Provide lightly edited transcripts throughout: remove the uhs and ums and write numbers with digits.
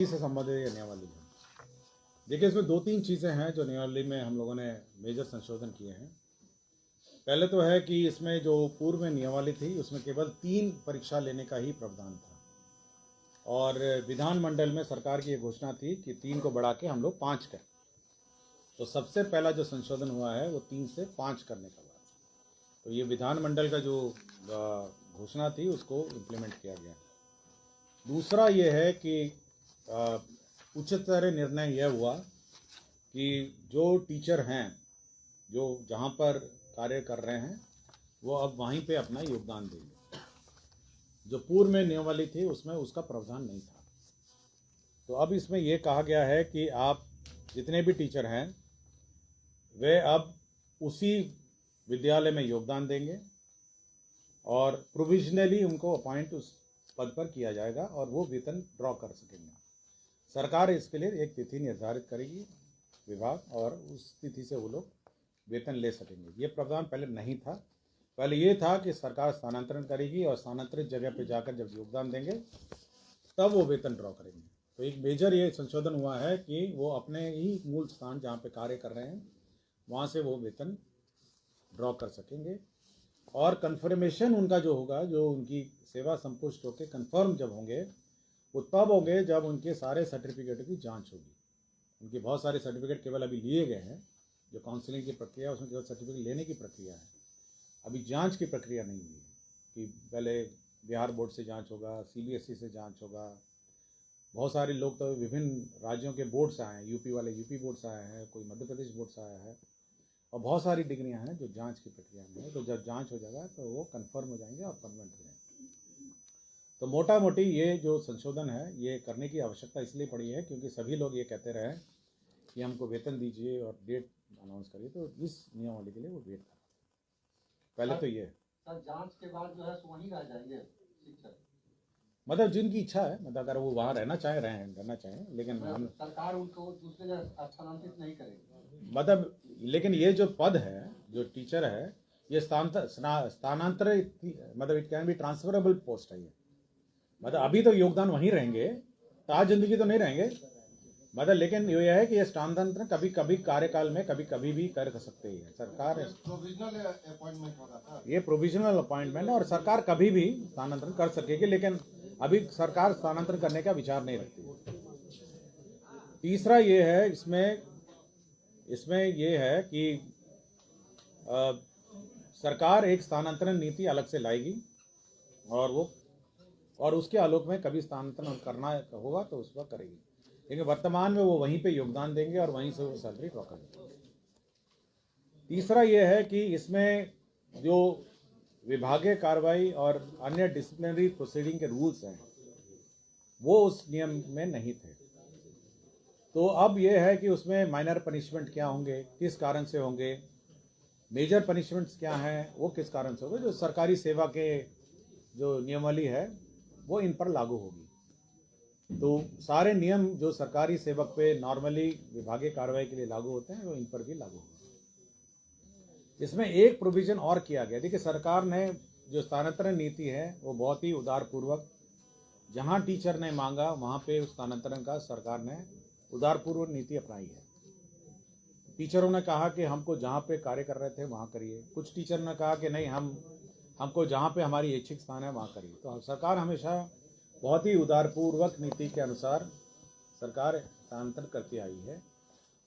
से संबंधित ये नियमावली है। देखिए, इसमें दो तीन चीज़ें हैं जो नियमावली में हम लोगों ने मेजर संशोधन किए हैं। पहले तो है कि इसमें जो पूर्व में नियमावली थी उसमें केवल 3 परीक्षा लेने का ही प्रावधान था, और विधानमंडल में सरकार की ये घोषणा थी कि 3 को बढ़ा के हम लोग 5 करें। तो सबसे पहला जो संशोधन हुआ है वो 3 से 5 करने का बात। तो ये विधानमंडल का जो घोषणा थी उसको इम्प्लीमेंट किया गया। दूसरा ये है कि उच्चतर निर्णय यह हुआ कि जो टीचर हैं जो जहाँ पर कार्य कर रहे हैं वो अब वहीं पे अपना योगदान देंगे। जो पूर्व में नियमावली थी उसमें उसका प्रावधान नहीं था। तो अब इसमें यह कहा गया है कि आप जितने भी टीचर हैं वे अब उसी विद्यालय में योगदान देंगे और प्रोविजनली उनको अपॉइंट उस पद पर किया जाएगा और वो वेतन ड्रॉ कर सकेंगे। सरकार इसके लिए एक तिथि निर्धारित करेगी विभाग, और उस तिथि से वो लोग वेतन ले सकेंगे। ये प्रावधान पहले नहीं था। पहले ये था कि सरकार स्थानांतरण करेगी और स्थानांतरित जगह पर जाकर जब योगदान देंगे तब वो वेतन ड्रॉ करेंगे। तो एक मेजर ये संशोधन हुआ है कि वो अपने ही मूल स्थान जहाँ पे कार्य कर रहे हैं वहाँ से वो वेतन ड्रॉ कर सकेंगे। और कन्फर्मेशन उनका जो होगा, जो उनकी सेवा संपुष्ट होकर कन्फर्म जब होंगे वो तब होंगे जब उनके सारे सर्टिफिकेट की जांच होगी। उनके बहुत सारे सर्टिफिकेट केवल अभी लिए गए हैं। जो काउंसलिंग की प्रक्रिया है उसमें केवल सर्टिफिकेट लेने की प्रक्रिया है, अभी जांच की प्रक्रिया नहीं हुई है कि पहले बिहार बोर्ड से जांच होगा, CBSE से जांच होगा। बहुत सारे लोग तो विभिन्न राज्यों के बोर्ड से आए हैं, यूपी वाले यूपी बोर्ड से आए हैं, कोई मध्य प्रदेश बोर्ड से आया है, और बहुत सारी डिग्रियां हैं जो जांच की प्रक्रिया में है। तो जब जांच हो जाएगा तो वो कंफर्म हो जाएंगे और परमानेंट हो जाएंगे। तो मोटा मोटी ये जो संशोधन है ये करने की आवश्यकता इसलिए पड़ी है क्योंकि सभी लोग ये कहते रहे कि हमको वेतन दीजिए और डेट अनाउंस करिए। तो इस नियमावली के लिए वो वेट कर पहले तो ये सर जांच के बाद जो है सो वहीं रह जाएंगे शिक्षक, मतलब जिनकी इच्छा है, मतलब अगर वो वहाँ रहना चाहें, लेकिन हम सरकार उनको दूसरे जगह स्थानांतरित नहीं करेगी। मतलब लेकिन ये जो पद है, जो टीचर है, ये स्थानांतरित, मतलब it can be transferable post है ये। मतलब अभी तो योगदान वहीं रहेंगे, ताज जिंदगी तो नहीं रहेंगे, मतलब लेकिन ये है कि ये स्थानांतरण कभी कभी कार्यकाल में कभी भी कर सकते हैं। सरकार प्रोविजनल अपॉइंटमेंट होगा था, ये प्रोविजनल अपॉइंटमेंट है और सरकार कभी भी स्थानांतरण कर सकेगी, लेकिन अभी सरकार स्थानांतरण करने का विचार नहीं रखती। तीसरा ये है इसमें ये है कि सरकार एक स्थानांतरण नीति अलग से लाएगी और उसके आलोक में कभी स्थानांतरण करना होगा तो उस वक्त करेगी, लेकिन वर्तमान में वो वहीं पे योगदान देंगे और वहीं से वो सैलरी ड्रॉ करेंगे। तीसरा ये है कि इसमें जो विभागीय कार्रवाई और अन्य डिसिप्लिनरी प्रोसीडिंग के रूल्स हैं वो उस नियम में नहीं थे। तो अब ये है कि उसमें माइनर पनिशमेंट क्या होंगे, किस कारण से होंगे, मेजर पनिशमेंट्स क्या हैं, वो किस कारण से होंगे। जो सरकारी सेवा के जो नियमावली है वो इन पर लागू होगी। तो सारे नियम जो सरकारी सेवक पे नॉर्मली विभागीय कार्रवाई के लिए लागू होते हैं वो इन पर भी लागू होंगे। इसमें एक प्रोविजन और किया गया। देखिए, सरकार ने जो स्थानांतरण नीति है वो बहुत ही उदारपूर्वक, जहां टीचर ने मांगा वहां पे उस स्थानांतरण का सरकार ने उदारपूर्वक नीति अपनाई है। टीचरों ने कहा कि हमको जहां पे कार्य कर रहे थे वहां करिए, कुछ टीचर ने कहा कि नहीं हमको जहां पे हमारी इच्छिक स्थान है वहां करिए। तो सरकार हमेशा बहुत ही उदारपूर्वक नीति के अनुसार सरकार स्थानांतरण करती आई है,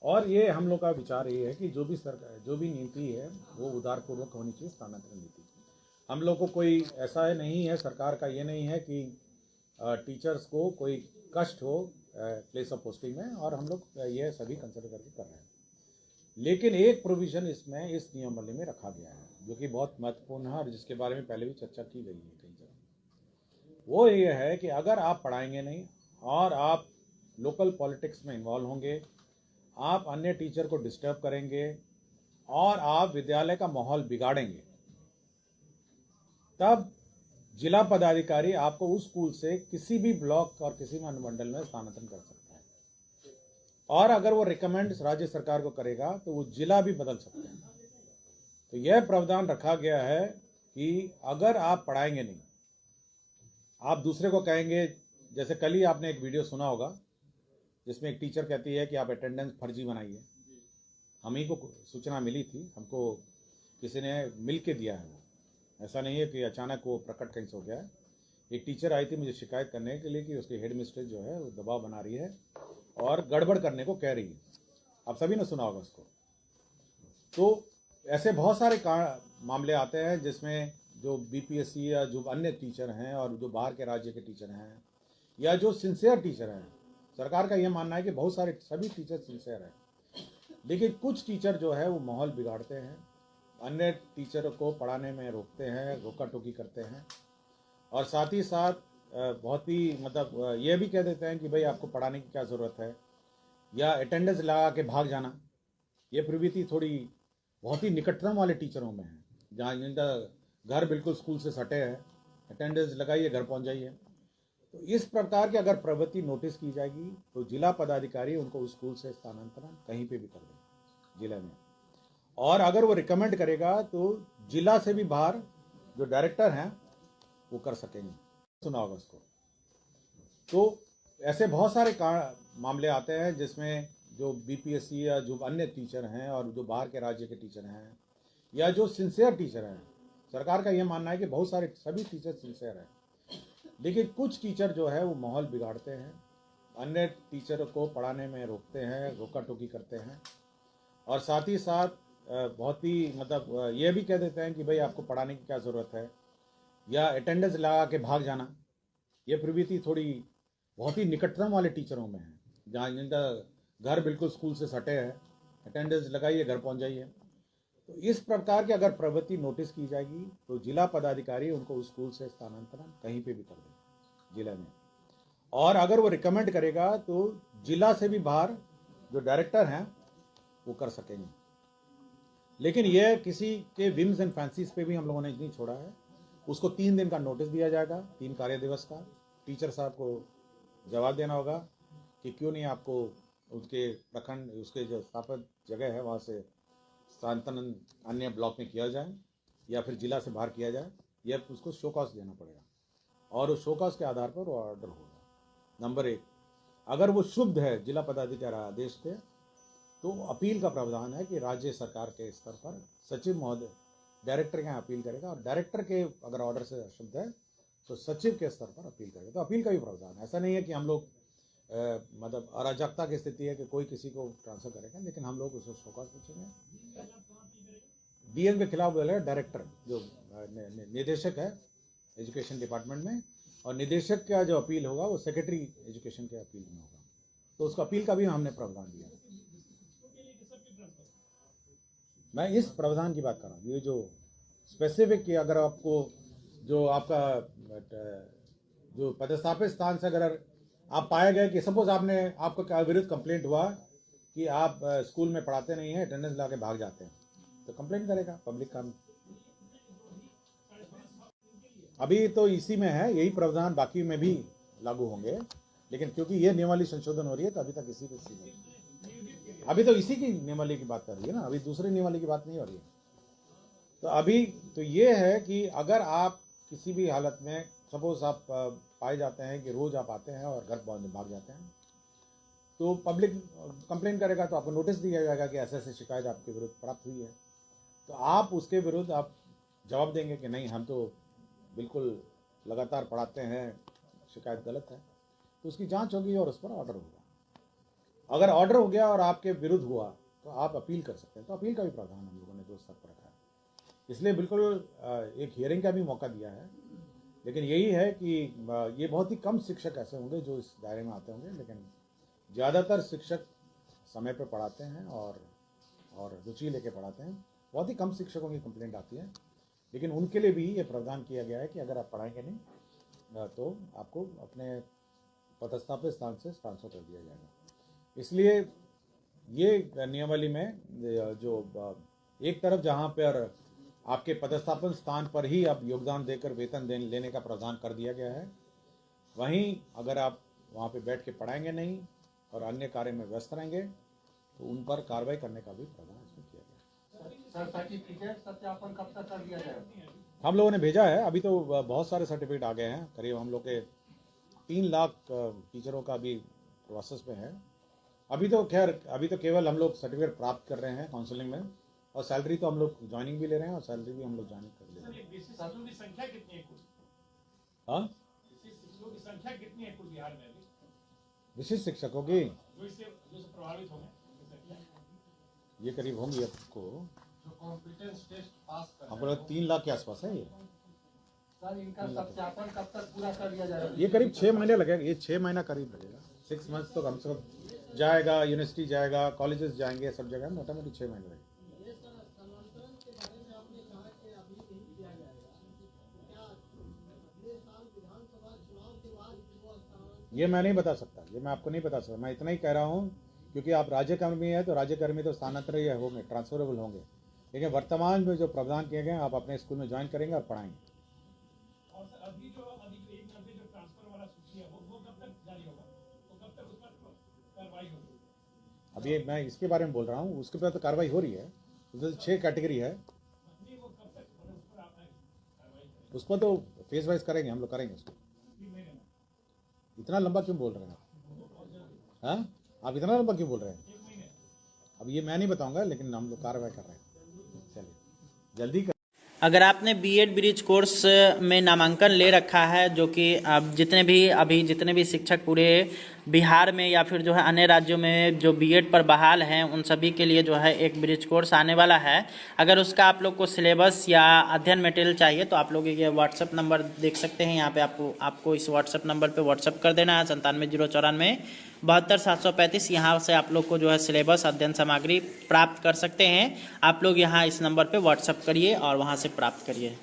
और ये हम लोग का विचार ये है कि जो भी नीति है वो उदारपूर्वक होनी चाहिए स्थानांतरण नीति। हम लोग को कोई ऐसा है नहीं है, सरकार का ये नहीं है कि टीचर्स को कोई कष्ट हो प्लेस ऑफ पोस्टिंग में, और हम लोग ये सभी कंसिडर करके कर रहे हैं। लेकिन एक प्रोविज़न इसमें इस नियमावली में रखा गया है जो कि बहुत महत्वपूर्ण है और जिसके बारे में पहले भी चर्चा की गई है कई जगह। वो ये है कि अगर आप पढ़ाएंगे नहीं और आप लोकल पॉलिटिक्स में इन्वॉल्व होंगे, आप अन्य टीचर को डिस्टर्ब करेंगे और आप विद्यालय का माहौल बिगाड़ेंगे, तब जिला पदाधिकारी आपको उस स्कूल से किसी भी ब्लॉक और किसी भी अनुमंडल में स्थानांतरण कर सकता है, और अगर वो रिकमेंड राज्य सरकार को करेगा तो वो जिला भी बदल सकते हैं। तो यह प्रावधान रखा गया है कि अगर आप पढ़ाएंगे नहीं, आप दूसरे को कहेंगे, जैसे कल ही आपने एक वीडियो सुना होगा जिसमें एक टीचर कहती है कि आप अटेंडेंस फर्जी बनाइए। हम ही को सूचना मिली थी, हमको किसी ने मिल के दिया है। वो ऐसा नहीं है कि अचानक वो प्रकट कहीं से हो गया है। एक टीचर आई थी मुझे शिकायत करने के लिए कि उसकी हेड मिस्ट्रेस जो है वो दबाव बना रही है और गड़बड़ करने को कह रही है। आप सभी ने सुना होगा उसको। तो ऐसे बहुत सारे मामले आते हैं जिसमें जो बीपीएससी या जो अन्य टीचर हैं और जो बाहर के राज्य के टीचर हैं या जो सिंसियर टीचर हैं, सरकार का यह मानना है कि बहुत सारे सभी टीचर सिंसियर हैं, लेकिन कुछ टीचर जो है वो माहौल बिगाड़ते हैं, अन्य टीचर को पढ़ाने में रोकते हैं, रोका टोकी करते हैं और साथ ही साथ बहुत ही मतलब ये भी कह देते हैं कि भाई आपको पढ़ाने की क्या ज़रूरत है, या अटेंडेंस लगा के भाग जाना। ये प्रवृत्ति थोड़ी बहुत ही निकटतम वाले टीचरों में है, जहाँ जिनका घर बिल्कुल स्कूल से सटे है, अटेंडेंस लगाइए घर पहुँच जाइए। तो इस प्रकार की अगर प्रवृत्ति नोटिस की जाएगी तो जिला पदाधिकारी उनको उस स्कूल से स्थानांतरण कहीं पे भी कर देंगे जिले में, और अगर वो रिकमेंड करेगा तो जिला से भी बाहर जो डायरेक्टर हैं वो कर सकेंगे। सुना होगा उसको। तो ऐसे बहुत सारे मामले आते हैं जिसमें जो बीपीएससी या जो अन्य टीचर हैं और जो बाहर के राज्य के टीचर हैं या जो सिंसियर टीचर हैं, सरकार का यह मानना है कि बहुत सारे सभी टीचर सिंसियर हैं, लेकिन कुछ टीचर जो है वो माहौल बिगाड़ते हैं, अन्य टीचर को पढ़ाने में रोकते हैं, रोका टोकी करते हैं और साथ ही साथ बहुत ही मतलब ये भी कह देते हैं कि भाई आपको पढ़ाने की क्या ज़रूरत है, या अटेंडेंस लगा के भाग जाना। ये प्रवृत्ति थोड़ी बहुत ही निकटतम वाले टीचरों में है, जहाँ जिनका घर बिल्कुल स्कूल से सटे है, अटेंडेंस लगाइए घर पहुँच जाइए। तो इस प्रकार की अगर प्रवृत्ति नोटिस की जाएगी तो जिला पदाधिकारी उनको उस स्कूल से स्थानांतरण कहीं पे भी कर देंगे जिले में, और अगर वो रिकमेंड करेगा तो जिला से भी बाहर जो डायरेक्टर हैं वो कर सकेंगे। लेकिन यह किसी के विम्स एंड फैंसीज पे भी हम लोगों ने नहीं छोड़ा है। उसको 3 दिन का नोटिस दिया जाएगा, 3 कार्य दिवस का। टीचर साहब को जवाब देना होगा कि क्यों नहीं आपको उसके प्रखंड, उसके जो स्थापित जगह है वहाँ से स्थानांतरण अन्य ब्लॉक में किया जाए या फिर जिला से बाहर किया जाए, या उसको शो कॉज देना पड़ेगा और उस शो कॉज के आधार पर वो ऑर्डर होगा। नंबर 1, अगर वो शुद्ध है जिला पदाधिकारी आदेश के, तो अपील का प्रावधान है कि राज्य सरकार के स्तर पर सचिव महोदय डायरेक्टर के यहाँ अपील करेगा, और डायरेक्टर के अगर ऑर्डर से शुद्ध है तो सचिव के स्तर पर अपील करेगा। तो अपील का भी प्रावधान है। ऐसा नहीं है कि हम लोग मतलब अराजकता की स्थिति है कि कोई किसी को ट्रांसफर करेगा, लेकिन हम लोग उसको शो कॉज पूछेंगे। डीएम के खिलाफ बोले डायरेक्टर जो निदेशक है एजुकेशन डिपार्टमेंट में, और निदेशक का जो अपील होगा वो सेक्रेटरी एजुकेशन के अपील में होगा। तो उसका अपील का भी हमने प्रावधान दिया। मैं इस प्रावधान की बात कर रहा हूँ, ये जो स्पेसिफिक कि अगर आपको जो आपका जो पदस्थापित स्थान से अगर आप पाए गए कि सपोज आपका विरुद्ध कंप्लेंट हुआ कि आप स्कूल में पढ़ाते नहीं हैं, अटेंडेंस ला के भाग जाते हैं, तो कंप्लेंट करेगा पब्लिक काम। अभी तो इसी में है, यही प्रावधान बाकी में भी लागू होंगे, लेकिन क्योंकि ये नियमावली संशोधन हो रही है तो अभी तक इसी पे अभी तो इसी की नियमावली की बात कर रही है ना, अभी दूसरी नियमावली की बात नहीं हो रही है। तो अभी तो ये है कि अगर आप किसी भी हालत में सपोज आप पाए जाते हैं कि रोज आप आते हैं और घर भाग जाते हैं, तो पब्लिक कंप्लेन करेगा तो आपको नोटिस दिया जाएगा कि ऐसे ऐसे शिकायत आपके विरुद्ध प्राप्त हुई है, तो आप उसके विरुद्ध आप जवाब देंगे कि नहीं हम तो बिल्कुल लगातार पढ़ाते हैं, शिकायत गलत है, तो उसकी जांच होगी और उस पर ऑर्डर होगा। अगर ऑर्डर हो गया और आपके विरुद्ध हुआ तो आप अपील कर सकते हैं। तो अपील का भी प्रावधान हम लोगों ने 2 स्तर पर रखा है, इसलिए बिल्कुल एक हियरिंग का भी मौका दिया है। लेकिन यही है कि ये बहुत ही कम शिक्षक ऐसे होंगे जो इस दायरे में आते होंगे, लेकिन ज़्यादातर शिक्षक समय पर पढ़ाते हैं और रुचि लेके पढ़ाते हैं। बहुत ही कम शिक्षकों की कंप्लेंट आती है, लेकिन उनके लिए भी ये प्रावधान किया गया है कि अगर आप पढ़ाएंगे नहीं तो आपको अपने पदस्थापित स्थान से ट्रांसफर कर दिया जाएगा। इसलिए ये नियमावली में जो एक तरफ जहाँ पर आपके पदस्थापन स्थान पर ही आप योगदान देकर वेतन लेने का प्रावधान कर दिया गया है, वहीं अगर आप वहाँ पे बैठ के पढ़ाएंगे नहीं और अन्य कार्य में व्यस्त रहेंगे तो उन पर कार्रवाई करने का भी प्रावधान इसमें किया गया है। सर सर्टिफिकेट सत्यापन कब तक कर दिया जाएगा? हम लोगों ने भेजा है, अभी तो बहुत सारे सर्टिफिकेट आ गए हैं, करीब हम लोग के 3 लाख टीचरों का भी प्रोसेस में है। अभी तो खैर अभी तो केवल हम लोग सर्टिफिकेट प्राप्त कर रहे हैं काउंसलिंग में, और सैलरी तो हम लोग ज्वाइनिंग भी ले रहे हैं और सैलरी भी हम लोग ज्वाइनिंग कर ले रहे हैं। विशिष्ट शिक्षकों की संख्या कितनी है कुल? हाँ, विशिष्ट शिक्षकों की संख्या कितनी है कुल बिहार में अभी? विशिष्ट शिक्षकों की जो इससे प्रभावित होंगे उनकी संख्या? ये करीब होंगी आपको जो कॉम्पिटेंस टेस्ट पास कर आपको 3 लाख के आसपास है ये। सर इनका सत्यापन कब तक पूरा कर लिया जाएगा? ये करीब 6 महीने लगेगा, ये 6 महीना करीब लगेगा। 6 मंथ्स तो कम से कम जाएगा, यूनिवर्सिटी जाएगा, कॉलेजेस जाएंगे, सब जगह मोटा मोटी 6 महीने लगेगा। ये मैं नहीं बता सकता, ये मैं आपको नहीं बता सकता। मैं इतना ही कह रहा हूँ क्योंकि आप राज्यकर्मी है तो राज्यकर्मी तो स्थानांतरित होंगे, ट्रांसफरेबल होंगे, लेकिन वर्तमान में जो प्रावधान किए गए आप अपने स्कूल में ज्वाइन करेंगे और पढ़ाएंगे। और सर अभी जो ट्रांसफर वाला सूची है वो कब तक जारी होगा? वो कब तक उस पर कार्रवाई होगी? अभी मैं इसके बारे में बोल रहा हूँ, उसके पर तो कार्रवाई हो रही है। उसमें 6 कैटेगरी है, नहीं वो कब तक उस पर आप कार्रवाई करेंगे? उस पर तो फेज वाइज करेंगे, हम लोग करेंगे उसको। 3 महीने में? इतना लंबा क्यों बोल रहे हैं आप? हाँ, आप इतना लंबा क्यों बोल रहे हैं? 1 महीने? अब ये मैं नहीं बताऊंगा, लेकिन हम लोग कार्रवाई कर रहे हैं। चलिए जल्दी कर। अगर आपने बीएड ब्रिज कोर्स में नामांकन ले रखा है, जो कि अब जितने भी शिक्षक पूरे बिहार में या फिर जो है अन्य राज्यों में जो बीएड पर बहाल हैं, उन सभी के लिए जो है एक ब्रिज कोर्स आने वाला है। अगर उसका आप लोग को सिलेबस या अध्ययन मटेरियल चाहिए तो आप लोग ये व्हाट्सअप नंबर देख सकते हैं यहाँ पे। आपको इस व्हाट्सअप नंबर पे व्हाट्सअप कर देना है 97 094 72 735। यहाँ से आप लोग को जो है सिलेबस अध्ययन सामग्री प्राप्त कर सकते हैं। आप लोग यहाँ इस नंबर पे व्हाट्सअप करिए और वहाँ से प्राप्त करिए।